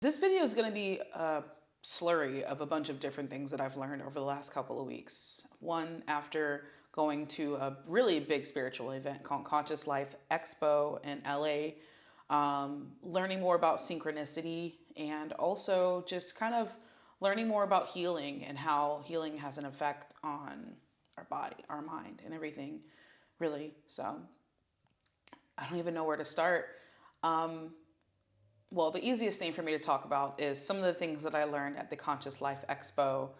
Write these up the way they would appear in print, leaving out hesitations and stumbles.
This video is going to be a slurry of a bunch of different things that I've learned over the last couple of weeks. One, after going to a really big spiritual event called Conscious Life Expo in LA, learning more about synchronicity and also just kind of learning more about healing and how healing has an effect on our body, our mind, and everything, really. So I don't even know where to start. Well, the easiest thing for me to talk about is some of the things that I learned at the Conscious Life Expo.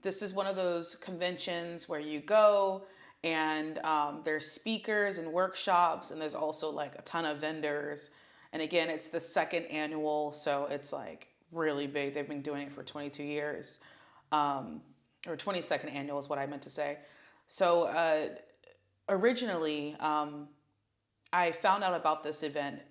This is one of those conventions where you go and there's speakers and workshops, and there's also like a ton of vendors. And again, it's the second annual, so it's like really big. They've been doing it for 22 years, or 22nd annual is what I meant to say. So originally, I found out about this event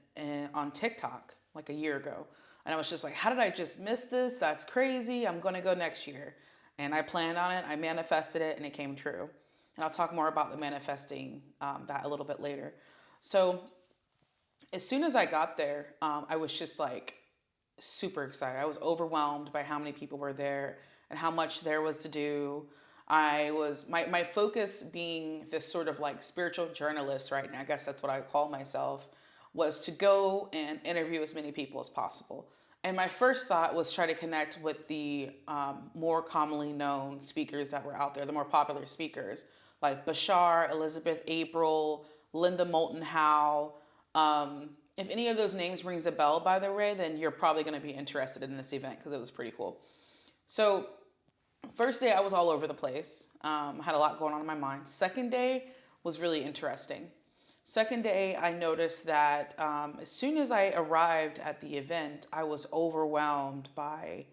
on TikTok like a year ago. And I was just like, how did I just miss this? That's crazy. I'm going to go next year. And I planned on it. I manifested it and it came true. And I'll talk more about the manifesting that a little bit later. So as soon as I got there, I was just like super excited. I was overwhelmed by how many people were there and how much there was to do. I was my focus being this sort of like spiritual journalist right now, I guess that's what I call myself, was to go and interview as many people as possible. And my first thought was try to connect with the more commonly known speakers that were out there, the more popular speakers like Bashar, Elizabeth April, Linda Moulton Howe. If any of those names rings a bell, by the way, then you're probably going to be interested in this event because it was pretty cool. So first day, I was all over the place. Had a lot going on in my mind. Second day was really interesting. Second day, I noticed that as soon as I arrived at the event, I was overwhelmed by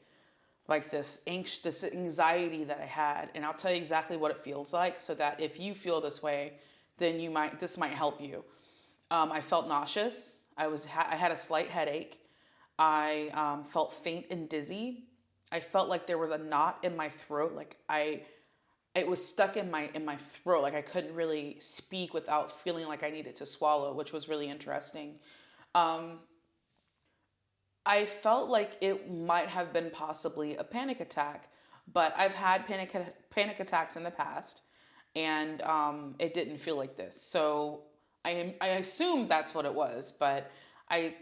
like this anxiety that I had. And I'll tell you exactly what it feels like so that if you feel this way, then this might help you. I felt nauseous. I had a slight headache. I felt faint and dizzy. I felt like there was a knot in my throat. It was stuck in my throat. Like I couldn't really speak without feeling like I needed to swallow, which was really interesting. I felt like it might have been possibly a panic attack, but I've had panic attacks in the past, and it didn't feel like this. So I assumed that's what it was, but I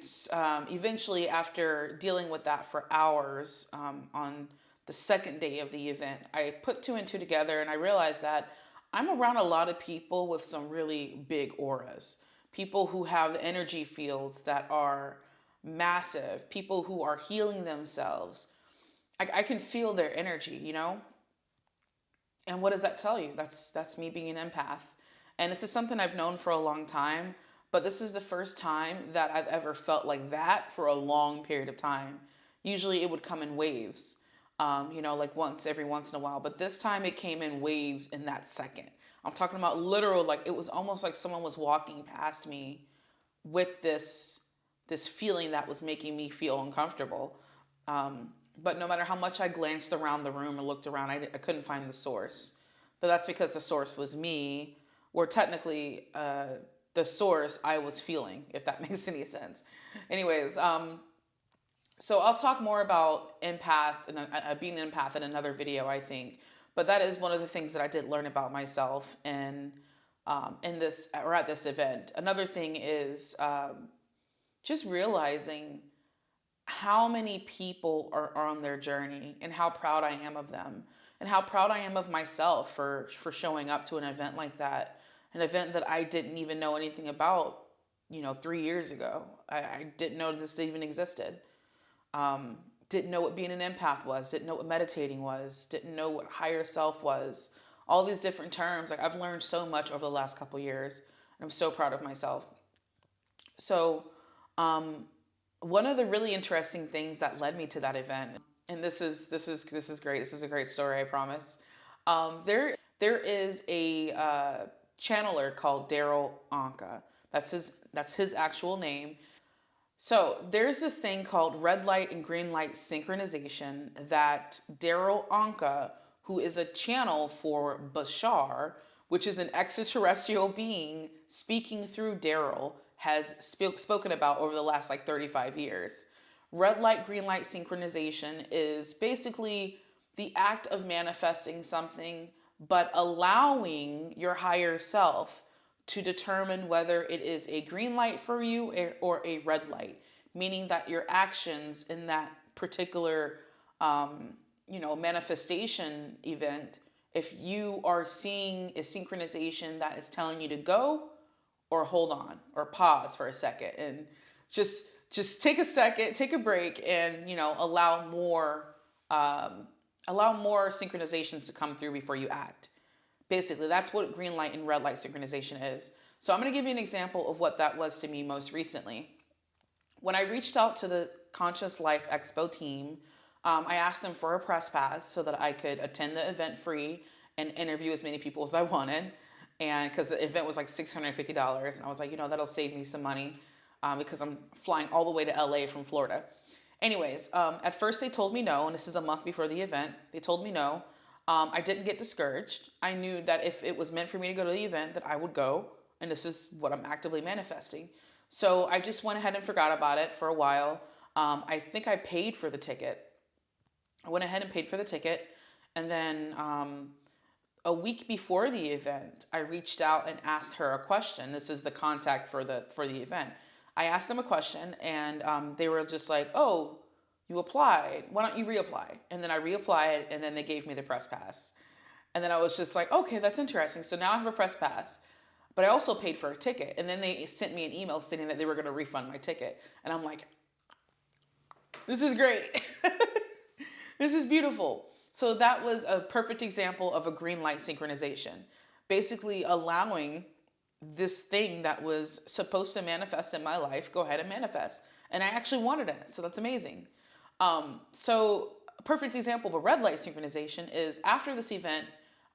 eventually, after dealing with that for hours on the second day of the event, I put two and two together and I realized that I'm around a lot of people with some really big auras, people who have energy fields that are massive, people who are healing themselves. I can feel their energy, you know? And what does that tell you? That's me being an empath. And this is something I've known for a long time, but this is the first time that I've ever felt like that for a long period of time. Usually it would come in waves, like every once in a while. But this time it came in waves in that second. I'm talking about literal, like it was almost like someone was walking past me with this feeling that was making me feel uncomfortable. But no matter how much I glanced around the room and looked around, I couldn't find the source. But that's because the source was me, or technically the source I was feeling, if that makes any sense. Anyways, so I'll talk more about empath and being an empath in another video, I think. But that is one of the things that I did learn about myself in this or at this event. Another thing is just realizing how many people are on their journey and how proud I am of them and how proud I am of myself for showing up to an event like that, an event that I didn't even know anything about, 3 years ago. I didn't know this even existed. Didn't know what being an empath was, didn't know what meditating was, didn't know what higher self was, all these different terms. Like I've learned so much over the last couple years and I'm so proud of myself. So, one of the really interesting things that led me to that event, and this is great. This is a great story, I promise. There is a channeler called Daryl Anka. That's his actual name. So there's this thing called red light and green light synchronization that Daryl Anka, who is a channel for Bashar, which is an extraterrestrial being speaking through Daryl, has spoken about over the last like 35 years, Red light, green light synchronization is basically the act of manifesting something, but allowing your higher self to determine whether it is a green light for you or a red light, meaning that your actions in that particular, manifestation event, if you are seeing a synchronization that is telling you to go or hold on or pause for a second and just take a second, take a break, and allow more synchronizations to come through before you act. Basically, that's what green light and red light synchronization is. So I'm going to give you an example of what that was to me most recently. When I reached out to the Conscious Life Expo team, I asked them for a press pass so that I could attend the event free and interview as many people as I wanted. And because the event was like $650, and I was like, that'll save me some money because I'm flying all the way to LA from Florida. Anyways, at first they told me no, and this is a month before the event. They told me no. I didn't get discouraged. I knew that if it was meant for me to go to the event, that I would go, and this is what I'm actively manifesting. So I just went ahead and forgot about it for a while. I think I paid for the ticket. I went ahead and paid for the ticket, and then a week before the event, I reached out and asked her a question. This is the contact for the event. I asked them a question, and they were just like, "Oh, you applied. Why don't you reapply?" And then I reapplied, and then they gave me the press pass. And then I was just like, "Okay, that's interesting. So now I have a press pass, but I also paid for a ticket." And then they sent me an email stating that they were going to refund my ticket. And I'm like, "This is great." This is beautiful. So that was a perfect example of a green light synchronization. Basically allowing this thing that was supposed to manifest in my life, go ahead and manifest. And I actually wanted it. So that's amazing. So a perfect example of a red light synchronization is after this event,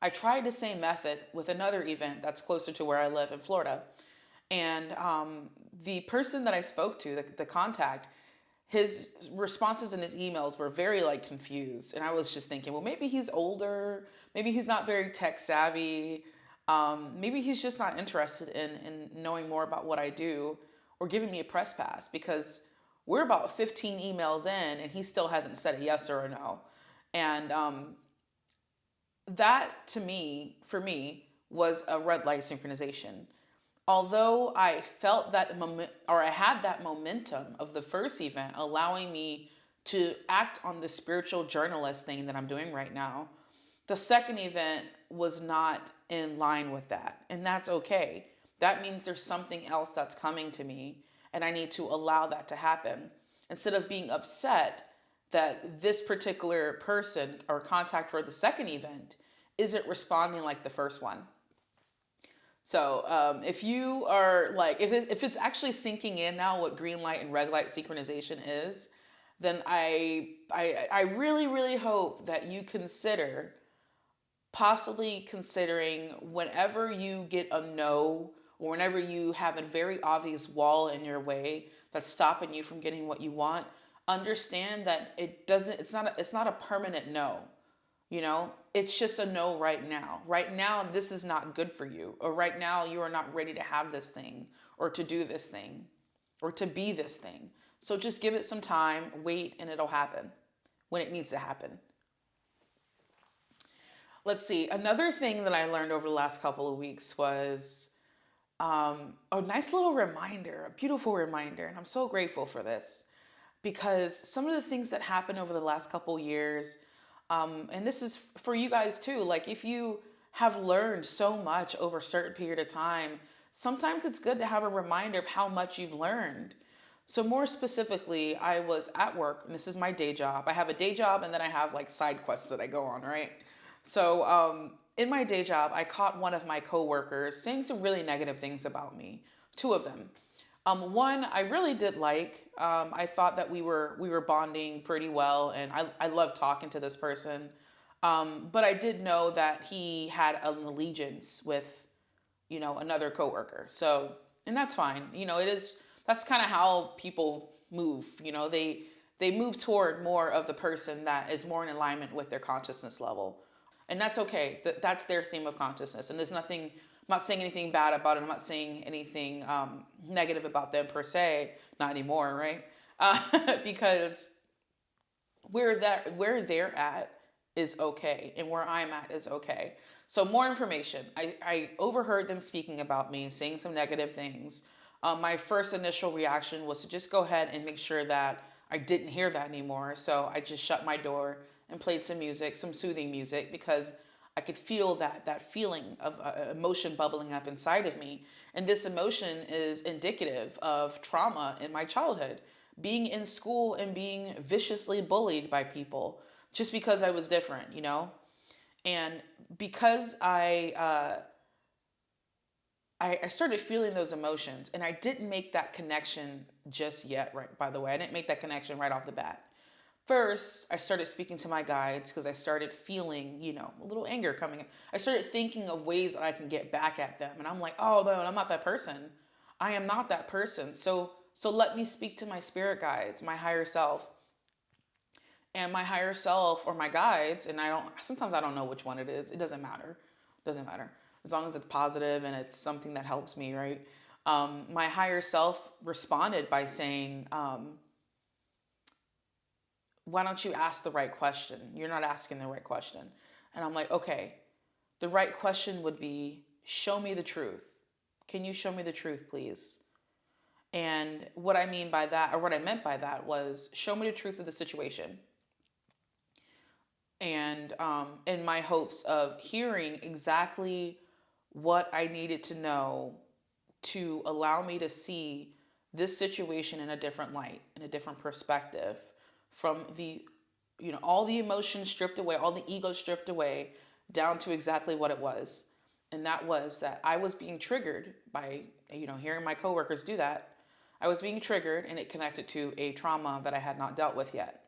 I tried the same method with another event that's closer to where I live in Florida. And the person that I spoke to, the contact, his responses in his emails were very confused. And I was just thinking, well, maybe he's older. Maybe he's not very tech savvy. Maybe he's just not interested in knowing more about what I do or giving me a press pass, because we're about 15 emails in and he still hasn't said a yes or a no. And that for me, was a red light synchronization. Although I felt that I had that momentum of the first event allowing me to act on the spiritual journalist thing that I'm doing right now, the second event was not in line with that. And that's okay. That means there's something else that's coming to me, and I need to allow that to happen. Instead of being upset that this particular person or contact for the second event isn't responding like the first one. So if you are if it's actually sinking in now what green light and red light synchronization is, then I really, really hope that you possibly considering whenever you get a no, or whenever you have a very obvious wall in your way that's stopping you from getting what you want, understand that it's not a permanent no. It's just a no right now. Right now, this is not good for you. Or right now, you are not ready to have this thing, or to do this thing, or to be this thing. So just give it some time, wait, and it'll happen when it needs to happen. Let's see. Another thing that I learned over the last couple of weeks was a nice little reminder, a beautiful reminder. And I'm so grateful for this, because some of the things that happened over the last couple of years, and this is for you guys too, if you have learned so much over a certain period of time, sometimes it's good to have a reminder of how much you've learned. So more specifically, I was at work, and this is my day job. I have a day job, and then I have side quests that I go on, right? So in my day job, I caught one of my coworkers saying some really negative things about me, two of them. One I really did like. I thought that we were bonding pretty well, and I loved talking to this person. But I did know that he had an allegiance with, another coworker. So, and that's fine. That's kind of how people move. They move toward more of the person that is more in alignment with their consciousness level, and that's okay. That's their theme of consciousness, and there's nothing. I'm not saying anything bad about it. I'm not saying anything negative about them per se. Not anymore, right? Because where they're at is okay, and where I'm at is okay. So more information. I overheard them speaking about me, saying some negative things. My first initial reaction was to just go ahead and make sure that I didn't hear that anymore. So I just shut my door and played some music, some soothing music, because I could feel that feeling of emotion bubbling up inside of me. And this emotion is indicative of trauma in my childhood, being in school and being viciously bullied by people just because I was different, you know? And because I started feeling those emotions, and I didn't make that connection just yet, right? By the way, I didn't make that connection right off the bat. First, I started speaking to my guides because I started feeling, a little anger coming in. I started thinking of ways that I can get back at them. And I'm like, oh, no, I'm not that person. I am not that person. So let me speak to my spirit guides, my higher self. And my higher self or my guides, and sometimes I don't know which one it is. It doesn't matter. It doesn't matter. As long as it's positive and it's something that helps me, right? My higher self responded by saying, why don't you ask the right question? You're not asking the right question. And I'm like, okay, the right question would be, show me the truth. Can you show me the truth, please? And what I mean by that, or what I meant by that, was show me the truth of the situation. And in my hopes of hearing exactly what I needed to know to allow me to see this situation in a different light, in a different perspective, from all the emotions stripped away, all the ego stripped away, down to exactly what it was. And that was that I was being triggered by, hearing my coworkers do that. I was being triggered, and it connected to a trauma that I had not dealt with yet.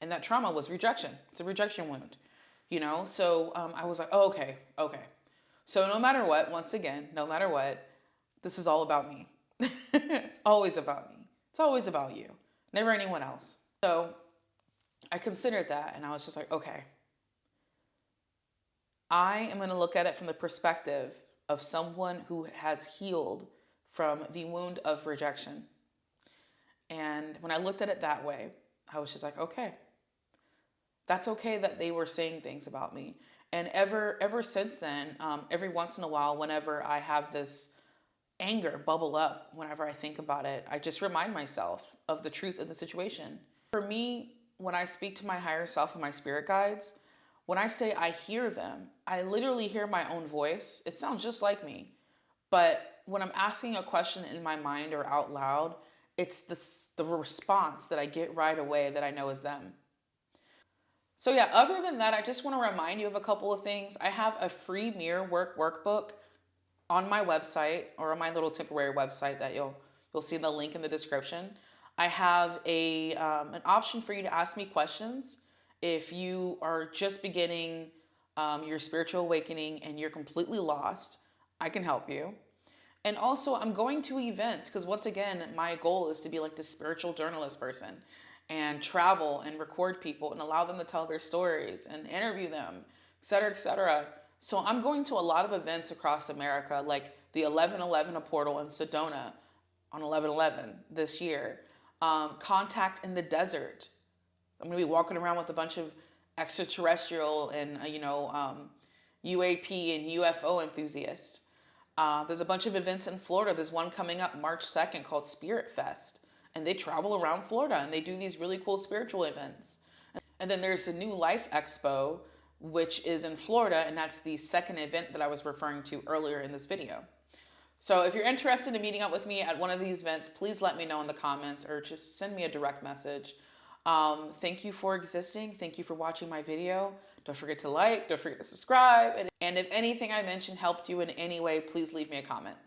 And that trauma was rejection. It's a rejection wound, So I was like, oh, okay. So no matter what, once again, no matter what, this is all about me. It's always about me. It's always about you, never anyone else. So I considered that, and I was just like, okay, I am going to look at it from the perspective of someone who has healed from the wound of rejection. And when I looked at it that way, I was just like, okay, that's okay that they were saying things about me. And ever since then, every once in a while, whenever I have this anger bubble up, whenever I think about it, I just remind myself of the truth of the situation. For me, when I speak to my higher self and my spirit guides, when I say I hear them, I literally hear my own voice. It sounds just like me. But when I'm asking a question in my mind or out loud, it's the response that I get right away that I know is them. So yeah, other than that, I just want to remind you of a couple of things. I have a free mirror work workbook on my website, or on my little temporary website that you'll see the link in the description. I have an option for you to ask me questions if you are just beginning your spiritual awakening and you're completely lost. I can help you. And also, I'm going to events because, once again, my goal is to be like the spiritual journalist person and travel and record people and allow them to tell their stories and interview them, et cetera, et cetera. So I'm going to a lot of events across America, like the 1111 portal in Sedona on 11/11 this year. Contact in the Desert. I'm going to be walking around with a bunch of extraterrestrial and, UAP and UFO enthusiasts. There's a bunch of events in Florida. There's one coming up March 2nd called Spirit Fest. And they travel around Florida and they do these really cool spiritual events. And then there's a new Life Expo, which is in Florida. And that's the second event that I was referring to earlier in this video. So if you're interested in meeting up with me at one of these events, please let me know in the comments or just send me a direct message. Thank you for existing. Thank you for watching my video. Don't forget to like, don't forget to subscribe. And if anything I mentioned helped you in any way, please leave me a comment.